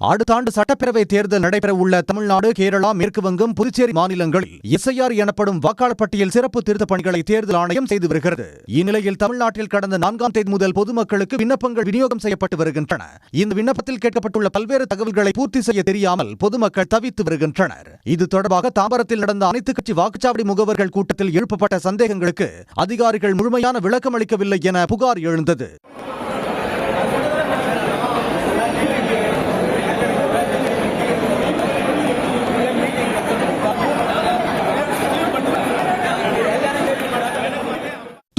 அடுத்த ஆண்டு சட்டப்பேரவை தேர்தல் நடைபெற உள்ள தமிழ்நாடு, கேரளா, மேற்கு வங்கம், புதுச்சேரி மாநிலங்களில் எஸ்ஐஆர் எனப்படும் வாக்காளர் பட்டியல் சிறப்பு திருத்தப் பணிகளை தேர்தல் ஆணையம் செய்து வருகிறது. இந்நிலையில் தமிழ்நாட்டில் கடந்த 4ஆம் தேதி முதல் பொதுமக்களுக்கு விண்ணப்பங்கள் விநியோகம் செய்யப்பட்டு வருகின்றன. இந்த விண்ணப்பத்தில் கேட்கப்பட்டுள்ள பல்வேறு தகவல்களை பூர்த்தி செய்ய தெரியாமல் பொதுமக்கள் தவித்து வருகின்றனர். இது தொடர்பாக தாம்பரத்தில் நடந்த அனைத்து கட்சி வாக்குச்சாவடி முகவர்கள் கூட்டத்தில் எழுப்பப்பட்ட சந்தேகங்களுக்கு அதிகாரிகள் முழுமையான விளக்கம் அளிக்கவில்லை என புகார் எழுந்தது.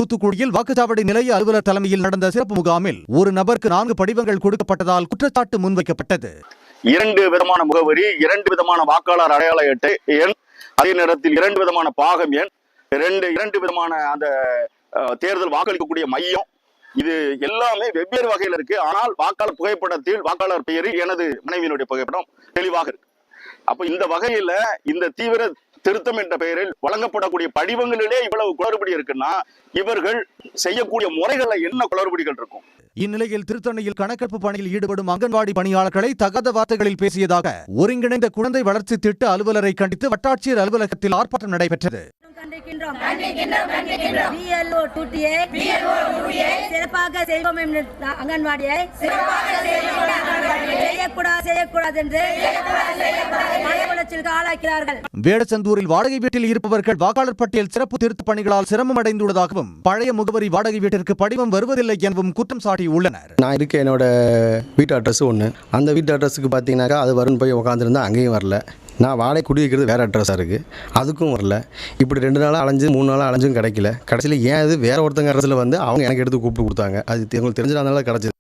தூத்துக்குடியில் வாக்குச்சாவடி நிலைய அலுவலர் தலைமையில் நடந்த சிறப்பு முகாமில் ஒரு நபருக்கு 4 படிவங்கள் கொடுக்கப்பட்டதால் குற்றச்சாட்டு முன்வைக்கப்பட்டது. 2 விதமான முகவரி, 2 விதமான வாக்காளர் அடையாள அட்டை எண், அதே நேரத்தில் 2 விதமான பாகம் எண், 2 விதமான அந்த தேர்தல் வாக்களிக்கக்கூடிய மையம், இது எல்லாமே வெவ்வேறு வகையில் இருக்கு. ஆனால் வாக்காளர் புகைப்படத்தில் வாக்காளர் பெயரில் எனது மனைவியினுடைய புகைப்படம் தெளிவாக இருக்கு. அப்ப இந்த வகையில இந்த தீவிர திருத்தம் என்ற பெயரில் வழங்கப்படக்கூடிய படிவங்களிலே இவ்வளவு குளறுபடி இருக்குன்னா இவர்கள் செய்யக்கூடிய முறைகள்ல என்ன குளறுபடிகள் இருக்கும்? இந்நிலையில் திருத்தணியில் கணக்கெடுப்பு பணியில் ஈடுபடும் அங்கன்வாடி பணியாளர்களை தகாத வார்த்தைகளில் பேசியதாக ஒருங்கிணைந்த குழந்தை வளர்ச்சி திட்ட அலுவலரை கண்டித்து வட்டாட்சியர் அலுவலகத்தில் ஆர்ப்பாட்டம் நடைபெற்றது. சிறப்பாக செய்வோம் அங்கன்வாடியை செய்யக்கூடாது என்று ஆளாக்கிறார்கள். வேடச்சந்தூரில் வாடகை வீட்டில் இருப்பவர்கள் வாக்காளர் பட்டியல் சிறப்பு திருத்த பணிகளால் சிரமம் அடைந்துள்ளதாகவும் பழைய முகவரி வாடகை வீட்டிற்கு படிவம் வருவதில்லை எனவும் குற்றம் சாட்டியுள்ளனர். நான் இருக்க என்னோட வீட்டு அட்ரஸ் ஒன்று, அந்த வீட்டு அட்ரஸுக்கு பார்த்தீங்கன்னாக்கா அது வரும்னு போய் உட்காந்துருந்தா அங்கேயும் வரல. நான் வாடகை குடியிருக்கிறது வேறு அட்ரஸாக இருக்குது, அதுக்கும் வரல. இப்படி 2 நாளாக அலைஞ்சு 3 நாளாக அலைஞ்சும் கிடைக்கல. கடைசியில் ஏன் அது வேறு ஒருத்தங்க அட்ரஸில் வந்து அவங்க எனக்கு எடுத்து கூப்பிட்டு கொடுத்தாங்க. அது உங்களுக்கு தெரிஞ்சதுனால கிடச்சிது.